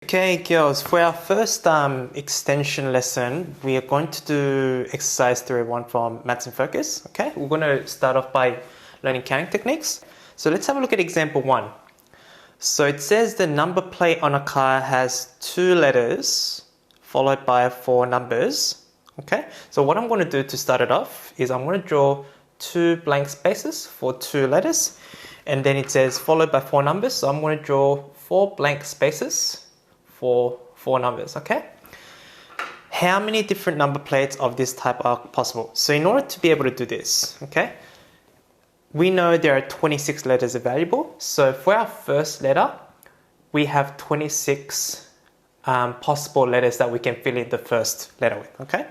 Okay, girls, for our first extension lesson, we are going to do exercise 301 from Maths in Focus. Okay, we're going to start off by learning counting techniques. So let's have a look at example 1. So it says the number plate on a car has 2 letters followed by 4 numbers. Okay, so what I'm going to do to start it off is I'm going to draw 2 blank spaces for 2 letters, and then it says followed by 4 numbers. So I'm going to draw 4 blank spaces for 4 numbers. Okay, how many different number plates of this type are possible? So in order to be able to do this, okay, we know there are 26 letters available. So for our first letter, we have 26 possible letters that we can fill in the first letter with. Okay,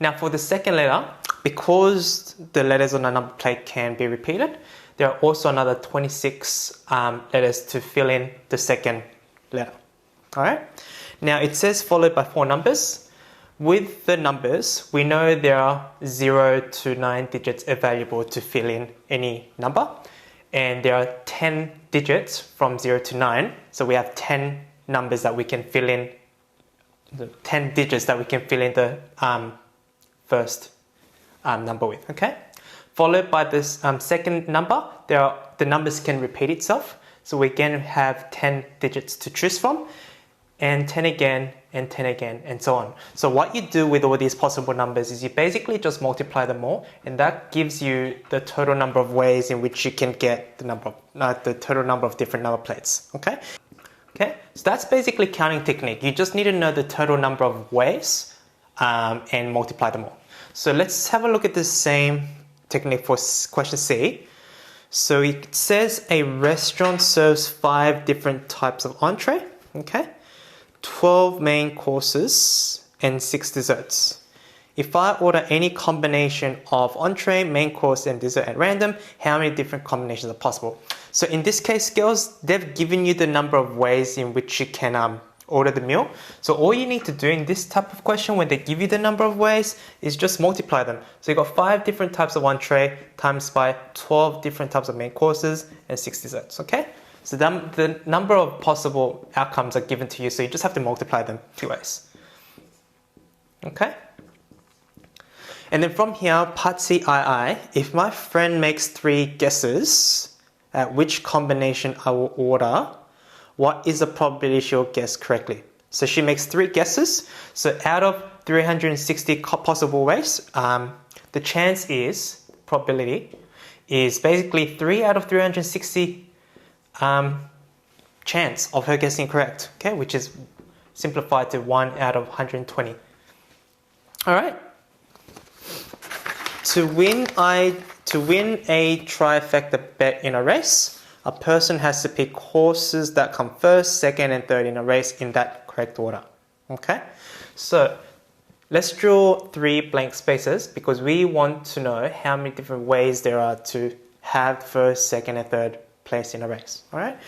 now for the second letter, because the letters on a number plate can be repeated, there are also another 26 letters to fill in the second letter. Alright, now it says followed by 4 numbers. With the numbers, we know there are 0 to 9 digits available to fill in any number, and there are 10 digits from 0 to 9, so we have 10 numbers that we can fill in, 10 digits that we can fill in the first number with. Okay, followed by this second number, the numbers can repeat itself, so we can have 10 digits to choose from, and 10 again, and 10 again, and so on. So what you do with all these possible numbers is you basically just multiply them all, and that gives you the total number of ways in which you can get the total number of different number plates. Okay, so that's basically counting technique. You just need to know the total number of ways and multiply them all. So let's have a look at the same technique for question C. So it says a restaurant serves 5 different types of entree. Okay, 12 main courses and 6 desserts. If I order any combination of entree, main course, and dessert at random, how many different combinations are possible? So in this case, girls, they've given you the number of ways in which you can order the meal. So all you need to do in this type of question, when they give you the number of ways, is just multiply them. So you've got 5 different types of entree times by 12 different types of main courses and 6 desserts. Okay? So the number of possible outcomes are given to you, so you just have to multiply them 2 ways. Okay? And then from here, part CII, if my friend makes 3 guesses at which combination I will order, what is the probability she'll guess correctly? So she makes 3 guesses. So out of 360 possible ways, the chance is, probability, is basically 3 out of 360 chance of her guessing correct, okay, which is simplified to 1 out of 120. Alright. To win a trifecta bet in a race, a person has to pick horses that come first, second, and third in a race in that correct order. Okay? So let's draw 3 blank spaces because we want to know how many different ways there are to have first, second, and third place in a race. Alright?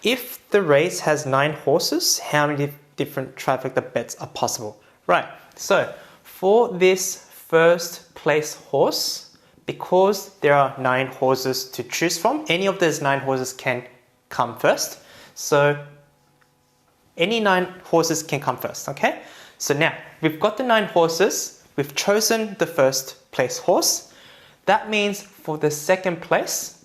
If the race has 9 horses, how many different trifecta bets are possible? Right, so for this first place horse, because there are 9 horses to choose from, any of those 9 horses can come first. So any 9 horses can come first, okay? So now, we've got the 9 horses, we've chosen the first place horse. That means for the second place,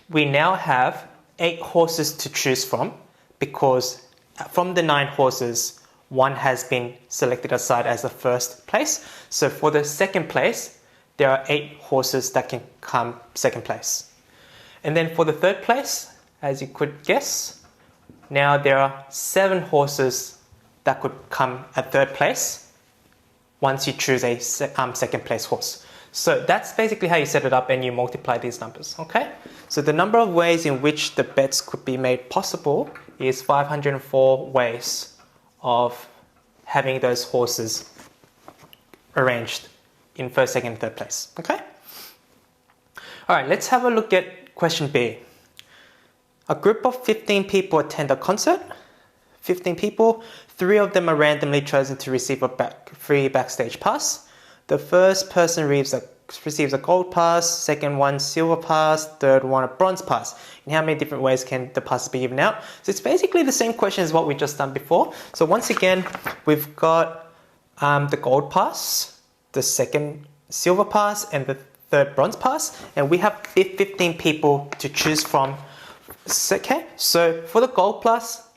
we now have 8 horses to choose from, because from the 9 horses, 1 has been selected aside as the first place. So for the second place, there are 8 horses that can come second place. And then for the third place, as you could guess, now there are 7 horses that could come at third place once you choose a second place horse. So that's basically how you set it up, and you multiply these numbers, okay? So the number of ways in which the bets could be made possible is 504 ways of having those horses arranged in first, second, and third place, okay? All right, let's have a look at question B. A group of 15 people attend a concert. 15 people, 3 of them are randomly chosen to receive a free backstage pass. The first person receives a gold pass, second one silver pass, third one a bronze pass. And how many different ways can the passes be given out? So it's basically the same question as what we just done before. So once again, we've got the gold pass, the second silver pass, and the third bronze pass, and we have 15 people to choose from. Okay, so for the gold pass,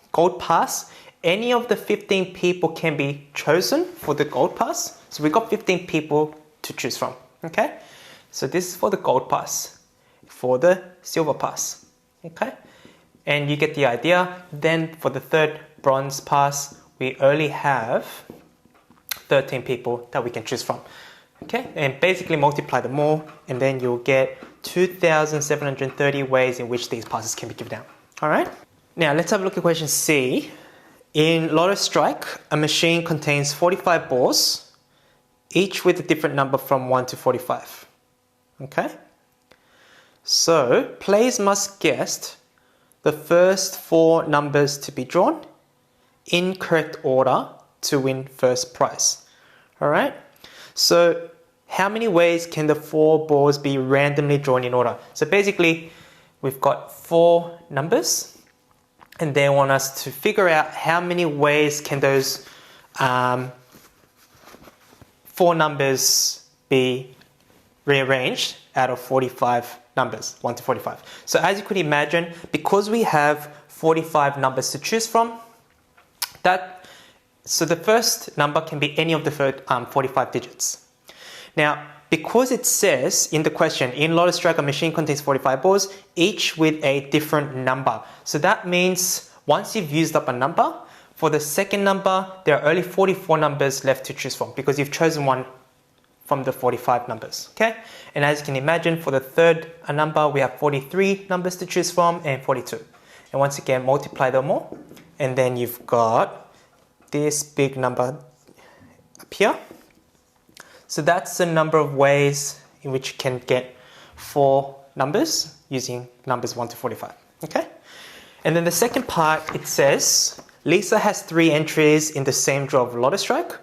any of the 15 people can be chosen for the gold pass. So we got 15 people to choose from. Okay, so this is for the gold pass. For the silver pass, okay, and you get the idea. Then for the third bronze pass, we only have 13 people that we can choose from. Okay, and basically multiply them all, and then you'll get 2,730 ways in which these passes can be given out. All right. Now let's have a look at question C. In Lotto Strike, a machine contains 45 balls, each with a different number from 1 to 45. Okay? So, players must guess the first 4 numbers to be drawn in correct order to win first prize. Alright? So, how many ways can the 4 balls be randomly drawn in order? So basically, we've got 4 numbers, and they want us to figure out how many ways can those 4 numbers be rearranged out of 45 numbers, 1 to 45. So as you could imagine, because we have 45 numbers to choose from, so the first number can be any of the 45 digits. Now, because it says in the question, in Lotto Strike, a machine contains 45 balls, each with a different number. So that means once you've used up a number, for the second number, there are only 44 numbers left to choose from because you've chosen one from the 45 numbers, okay? And as you can imagine, for the third number, we have 43 numbers to choose from and 42. And once again, multiply them all, and then you've got this big number up here. So that's the number of ways in which you can get 4 numbers using numbers 1 to 45, okay? And then the second part, it says, Lisa has 3 entries in the same draw of Lotto Strike.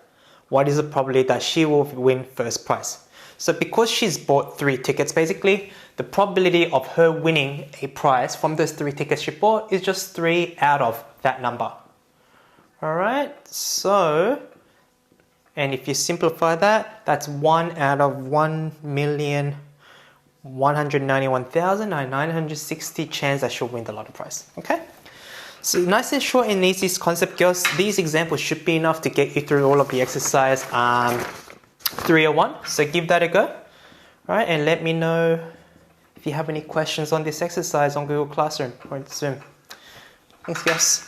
What is the probability that she will win first prize? So because she's bought 3 tickets, basically, the probability of her winning a prize from those 3 tickets she bought is just 3 out of that number. All right, so, and if you simplify that, that's 1 out of 1,191,960 chance that she'll win the lotto prize. Okay? So nice and short and easy concept, girls. These examples should be enough to get you through all of the exercise 301. So give that a go. All right, and let me know if you have any questions on this exercise on Google Classroom or Zoom. Thanks, guys.